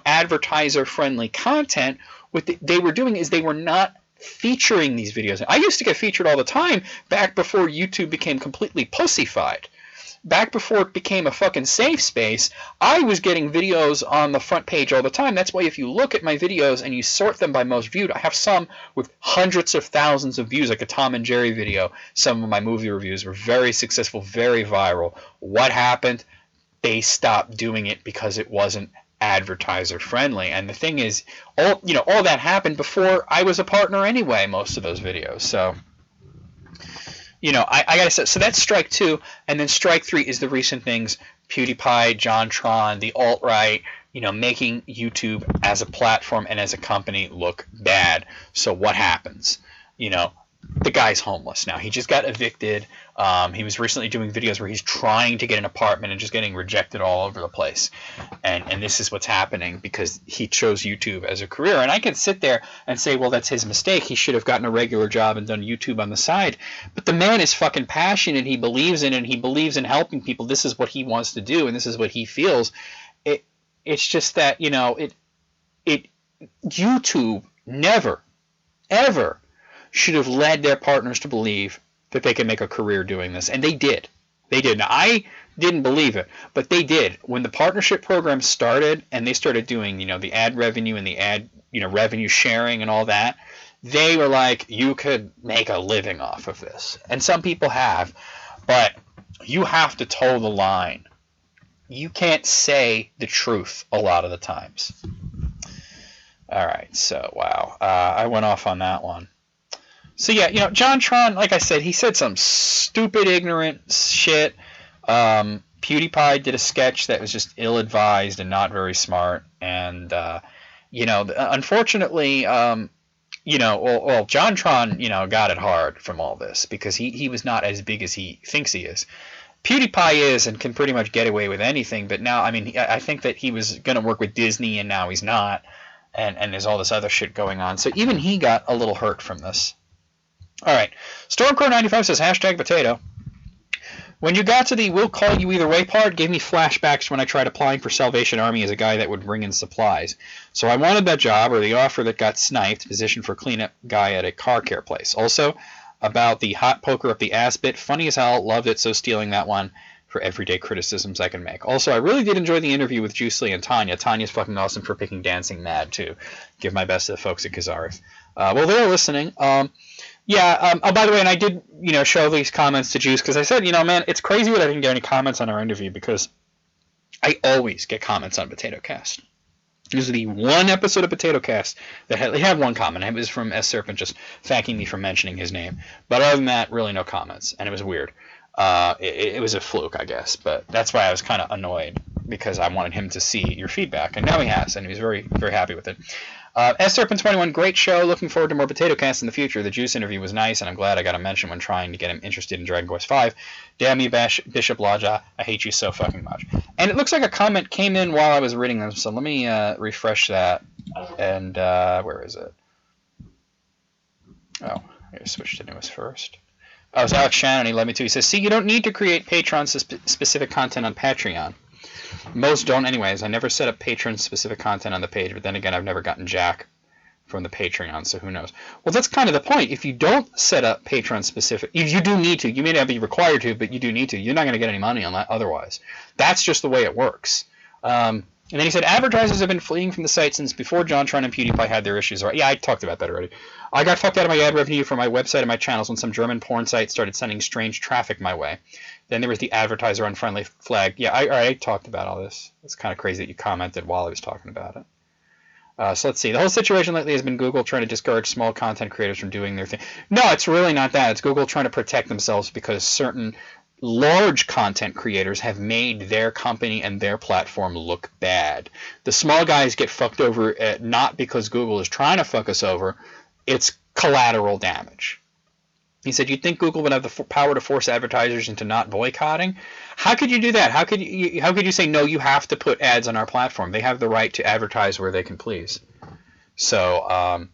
advertiser-friendly content, what they were doing is they were not featuring these videos. I used to get featured all the time back before YouTube became completely pussified. Back before it became a fucking safe space, I was getting videos on the front page all the time. That's why if you look at my videos and you sort them by most viewed, I have some with hundreds of thousands of views, like a Tom and Jerry video. Some of my movie reviews were very successful, very viral. What happened? They stopped doing it because it wasn't advertiser friendly. And the thing is, all that happened before I was a partner anyway, most of those videos. So you know, I gotta say, so that's strike two, and then strike three is the recent things, PewDiePie, JonTron, the alt-right, you know, making YouTube as a platform and as a company look bad. So what happens? You know, the guy's homeless now. He just got evicted. He was recently doing videos where he's trying to get an apartment and just getting rejected all over the place. And this is what's happening because he chose YouTube as a career. And I can sit there and say, well, that's his mistake. He should have gotten a regular job and done YouTube on the side. But the man is fucking passionate. He believes in it. And he believes in helping people. This is what he wants to do, and this is what he feels. It's just that, you know, YouTube never, ever should have led their partners to believe that they could make a career doing this. And they did. They did. Now, I didn't believe it, but they did. When the partnership program started and they started doing, you know, the ad revenue and the ad, you know, revenue sharing and all that, they were like, you could make a living off of this. And some people have, but you have to toe the line. You can't say the truth a lot of the times. All right, so, wow. I went off on that one. So, yeah, you know, JonTron, like I said, he said some stupid, ignorant shit. PewDiePie did a sketch that was just ill-advised and not very smart. And, you know, unfortunately, you know, well, JonTron, you know, got it hard from all this because he was not as big as he thinks he is. PewDiePie is and can pretty much get away with anything, but now, I mean, I think that he was going to work with Disney and now he's not. And there's all this other shit going on. So even he got a little hurt from this. All right. Stormcrow95 says, #potato. When you got to the we'll call you either way part, gave me flashbacks when I tried applying for Salvation Army as a guy that would bring in supplies. So I wanted that job or the offer that got sniped, position for cleanup guy at a car care place. Also, about the hot poker up the ass bit, funny as hell, loved it, so stealing that one for everyday criticisms I can make. Also, I really did enjoy the interview with Juice Lee and Tanya. Tanya's fucking awesome for picking Dancing Mad, too. Give my best to the folks at Kazarth. Well, they're listening. Yeah, oh, by the way, and I did, you know, show these comments to Juice, because I said, you know, man, it's crazy that I didn't get any comments on our interview, because I always get comments on PotatoCast. This is the one episode of PotatoCast that had one comment. It was from S. Serpent just thanking me for mentioning his name. But other than that, really no comments, and it was weird. It was a fluke, I guess, but that's why I was kind of annoyed, because I wanted him to see your feedback, and now he has, and he was very, very happy with it. S-Serpent21, great show. Looking forward to more PotatoCast in the future. The Juice interview was nice, and I'm glad I got a mention when trying to get him interested in Dragon Quest V. Damn you, Bishop Laja. I hate you so fucking much. And it looks like a comment came in while I was reading them, so let me refresh that. And where is it? Oh, I gotta switch to newest first. Oh, it's Alex Shannon. He let me too. He says, see, you don't need to create Patreon-specific content on Patreon. Most don't anyways. I never set up patron-specific content on the page, but then again, I've never gotten jack from the Patreon, so who knows. Well, that's kind of the point. If you don't set up Patreon-specific, you do need to. You may not be required to, but you do need to. You're not going to get any money on that otherwise. That's just the way it works. And then he said, advertisers have been fleeing from the site since before JonTron and PewDiePie had their issues. Yeah, I talked about that already. I got fucked out of my ad revenue for my website and my channels when some German porn sites started sending strange traffic my way. Then there was the advertiser unfriendly flag. Yeah, I talked about all this. It's kind of crazy that you commented while I was talking about it. So let's see. The whole situation lately has been Google trying to discourage small content creators from doing their thing. No, it's really not that. It's Google trying to protect themselves because certain large content creators have made their company and their platform look bad. The small guys get fucked over not because Google is trying to fuck us over. It's collateral damage. He said, you'd think Google would have the power to force advertisers into not boycotting? How could you do that? How could you say, no, you have to put ads on our platform? They have the right to advertise where they can please. So,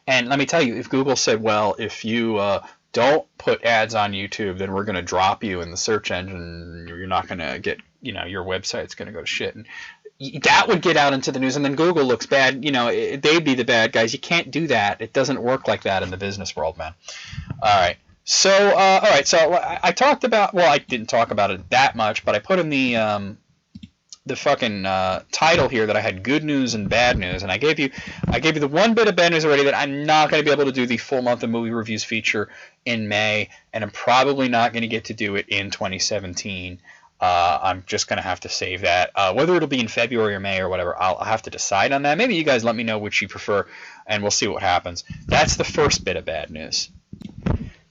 and let me tell you, if Google said, well, if you don't put ads on YouTube, then we're going to drop you in the search engine. You're not going to get, you know, your website's going to go to shit. And that would get out into the news, and then Google looks bad. You know, they'd be the bad guys. You can't do that. It doesn't work like that in the business world, man. All right. So, all right. So I talked about. Well, I didn't talk about it that much, but I put in the fucking title here that I had good news and bad news, and I gave you the one bit of bad news already that I'm not going to be able to do the full month of movie reviews feature in May, and I'm probably not going to get to do it in 2017. I'm just going to have to save that. Whether it'll be in February or May or whatever, I'll have to decide on that. Maybe you guys let me know which you prefer, and we'll see what happens. That's the first bit of bad news.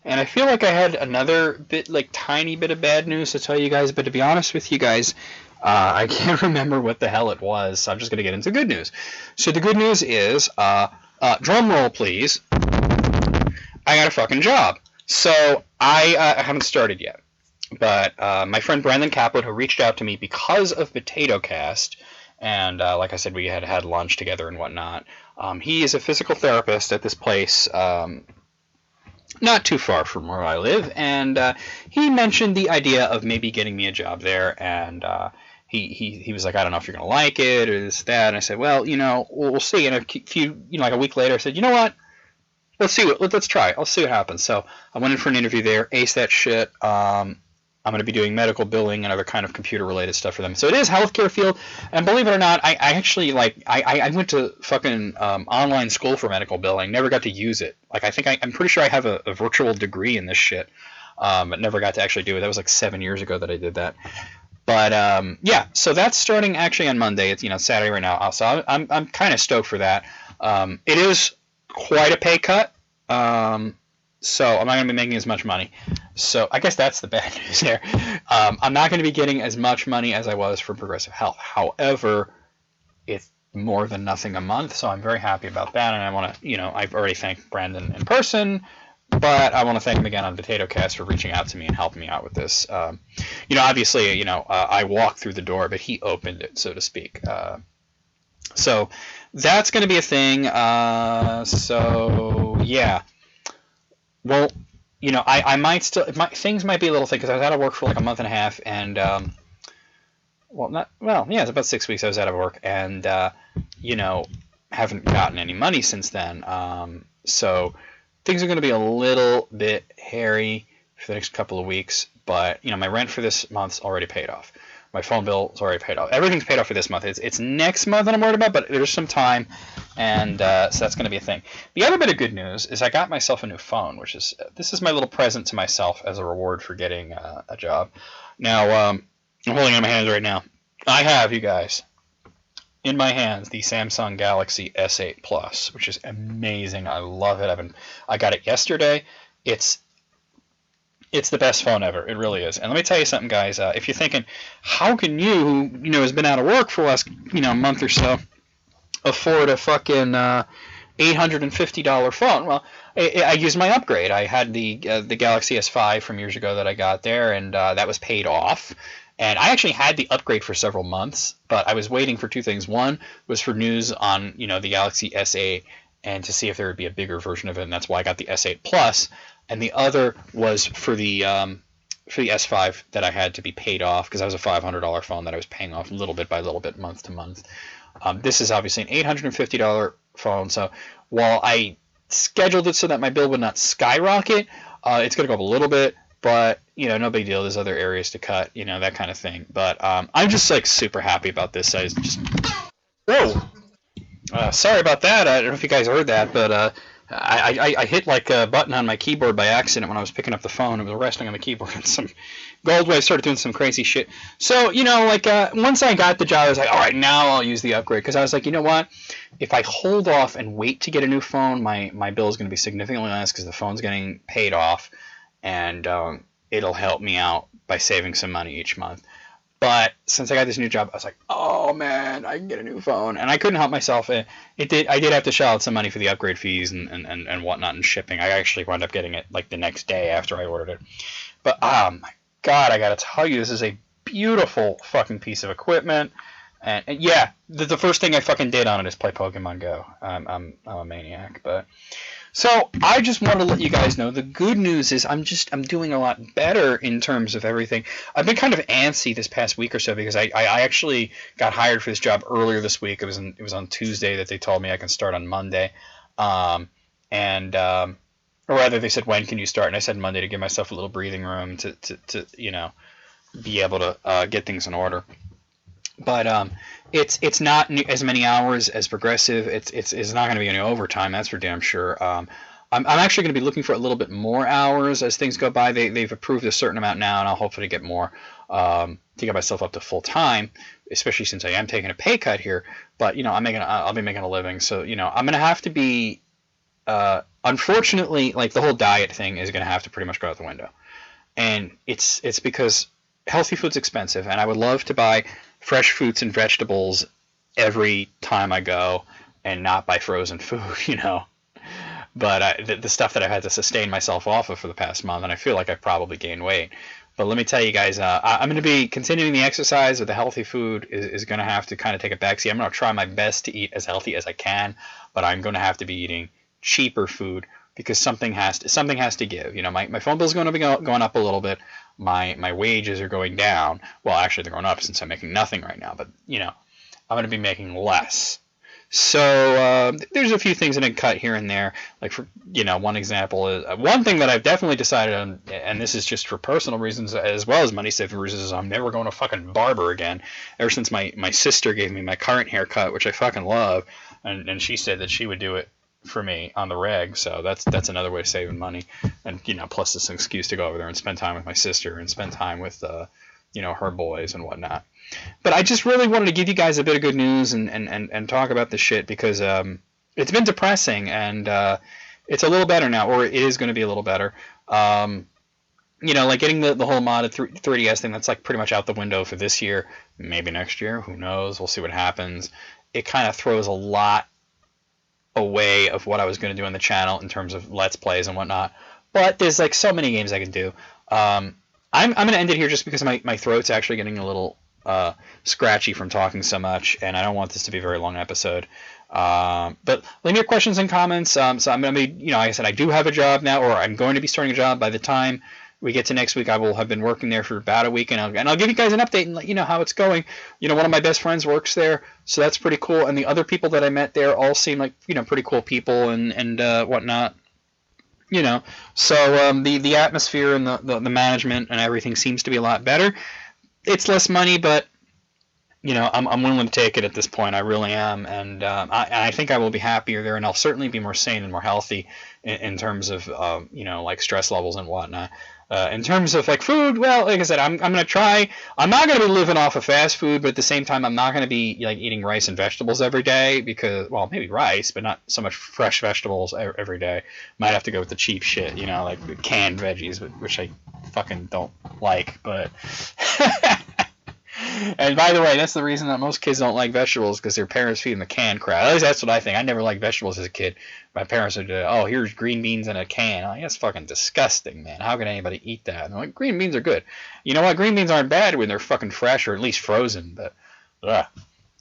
And I feel like I had another bit, like tiny bit of bad news to tell you guys, but to be honest with you guys, I can't remember what the hell it was, so I'm just going to get into good news. So the good news is, drum roll please, I got a fucking job. So I haven't started yet. But my friend Brandon Kaplan, who reached out to me because of POTATOCAST, and like I said, we had lunch together and whatnot. He is a physical therapist at this place not too far from where I live, and he mentioned the idea of maybe getting me a job there, and he was like, I don't know if you're going to like it or this, that, and I said, well, you know, we'll see. And a few, you know, like a week later, I said, you know what? Let's try. I'll see what happens. So I went in for an interview there, aced that shit. I'm going to be doing medical billing and other kind of computer-related stuff for them. So it is healthcare field, and believe it or not, I actually, like, I went to fucking online school for medical billing, never got to use it. Like, I'm pretty sure I have a virtual degree in this shit, but never got to actually do it. That was like 7 years ago that I did that. But, yeah, so that's starting actually on Monday. It's, you know, Saturday right now. So I'm kind of stoked for that. It is quite a pay cut. So I'm not going to be making as much money. So I guess that's the bad news there. I'm not going to be getting as much money as I was for Progressive Health. However, it's more than nothing a month, so I'm very happy about that. And I want to, you know, I've already thanked Brandon in person, but I want to thank him again on POTATOCAST for reaching out to me and helping me out with this. You know, obviously, you know, I walked through the door, but he opened it, so to speak. So that's going to be a thing. So yeah. Well, you know, I might still, things might be a little thick because I was out of work for like a month and a half, and yeah, it's about 6 weeks I was out of work, and you know, haven't gotten any money since then. So things are going to be a little bit hairy for the next couple of weeks, but you know, my rent for this month's already paid off. My phone bill is already paid off. Everything's paid off for this month. It's next month that I'm worried about, but there's some time, and so that's going to be a thing. The other bit of good news is I got myself a new phone, which is this is my little present to myself as a reward for getting a job. Now, I'm holding it in my hands right now. I have, you guys, in my hands the Samsung Galaxy S8 Plus, which is amazing. I love it. I got it yesterday. It's the best phone ever. It really is. And let me tell you something, guys. If you're thinking, how can you, who you know has been out of work for the last month or so, afford a fucking $850 phone? Well, I used my upgrade. I had the Galaxy S5 from years ago that I got there, and that was paid off. And I actually had the upgrade for several months, but I was waiting for two things. One was for news on the Galaxy S8 and to see if there would be a bigger version of it, and that's why I got the S8 Plus. And the other was for the S5 that I had to be paid off because that was a $500 phone that I was paying off little bit by little bit, month to month. This is obviously an $850 phone, so while I scheduled it so that my bill would not skyrocket, it's going to go up a little bit, but no big deal. There's other areas to cut, that kind of thing. But I'm just like super happy about this. I just whoa, sorry about that. I don't know if you guys heard that, but I hit like a button on my keyboard by accident when I was picking up the phone. It was resting on the keyboard, and some Goldwave started doing some crazy shit. So once I got the job, I was like, all right, now I'll use the upgrade, because I was like, you know what? If I hold off and wait to get a new phone, my bill is going to be significantly less because the phone's getting paid off, and it'll help me out by saving some money each month. But since I got this new job, I was like, oh man, I can get a new phone. And I couldn't help myself. I did have to shell out some money for the upgrade fees and whatnot and shipping. I actually wound up getting it like the next day after I ordered it. But oh my god, I gotta tell you, this is a beautiful fucking piece of equipment. And yeah, the first thing I fucking did on it is play Pokemon Go. I'm a maniac, but. So I just want to let you guys know the good news is I'm doing a lot better in terms of everything. I've been kind of antsy this past week or so because I actually got hired for this job earlier this week. It was on Tuesday that they told me I can start on Monday, or rather they said, when can you start? And I said Monday to give myself a little breathing room to be able to get things in order. But it's not as many hours as Progressive. It's not going to be any overtime. That's for damn sure. I'm actually going to be looking for a little bit more hours as things go by. They've approved a certain amount now, and I'll hopefully get more to get myself up to full time. Especially since I am taking a pay cut here. But I'll be making a living. So I'm going to have to be. Unfortunately, like the whole diet thing is going to have to pretty much go out the window, and it's because healthy food's expensive, and I would love to buy fresh fruits and vegetables every time I go and not buy frozen food, But the stuff that I had to sustain myself off of for the past month, and I feel like I've probably gained weight. But let me tell you guys, I'm going to be continuing the exercise, but the healthy food is going to have to kind of take a backseat. I'm going to try my best to eat as healthy as I can, but I'm going to have to be eating cheaper food because something has to give. You know, my phone bill's going to be going up a little bit. My wages are going down. Well, actually, they're going up since I'm making nothing right now. But you know, I'm going to be making less. So there's a few things that I can cut here and there. Like, for one example is one thing that I've definitely decided on, and this is just for personal reasons as well as money saving reasons, is I'm never going to fucking barber again. Ever since my sister gave me my current haircut, which I fucking love, and she said that she would do it for me on the reg. So that's another way of saving money, and plus it's an excuse to go over there and spend time with my sister and spend time with her boys and whatnot. But I just really wanted to give you guys a bit of good news and talk about this shit because it's been depressing, and it's a little better now, or it is going to be a little better. Like getting the whole modded 3DS thing, that's like pretty much out the window for this year. Maybe next year, who knows? We'll see what happens. It kind of throws a lot away of what I was going to do on the channel in terms of Let's Plays and whatnot. But there's like so many games I can do. I'm going to end it here just because my throat's actually getting a little scratchy from talking so much, and I don't want this to be a very long episode. But leave me your questions and comments. So I'm going to be, like I said, I do have a job now, or I'm going to be starting a job by the time we get to next week. I will have been working there for about a week, and I'll give you guys an update and let you know how it's going. One of my best friends works there, so that's pretty cool. And the other people that I met there all seem like, pretty cool people and whatnot. So the atmosphere and the management and everything seems to be a lot better. It's less money, but I'm willing to take it at this point. I really am, and I think I will be happier there, and I'll certainly be more sane and more healthy in terms of like stress levels and whatnot. In terms of like food, well, like I said, I'm gonna try. I'm not gonna be living off of fast food, but at the same time, I'm not gonna be like eating rice and vegetables every day because, well, maybe rice, but not so much fresh vegetables every day. Might have to go with the cheap shit, like canned veggies, which I fucking don't like, but. And by the way, that's the reason that most kids don't like vegetables, because their parents feed them the canned crap. At least that's what I think. I never liked vegetables as a kid. My parents would oh, here's green beans in a can. I'm like, that's fucking disgusting, man. How can anybody eat that? And I'm like, green beans are good. You know what? Green beans aren't bad when they're fucking fresh or at least frozen, but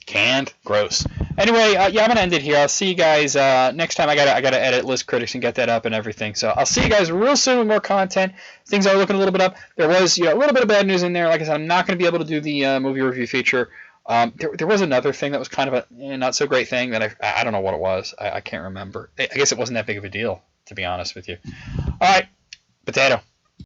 canned, gross. Anyway, yeah, I'm gonna end it here. I'll see you guys next time. I gotta edit List Critics and get that up and everything. So I'll see you guys real soon with more content. Things are looking a little bit up. There was a little bit of bad news in there. Like I said, I'm not gonna be able to do the movie review feature. There was another thing that was kind of a not so great thing that I don't know what it was. I can't remember. I guess it wasn't that big of a deal, to be honest with you. All right, potato.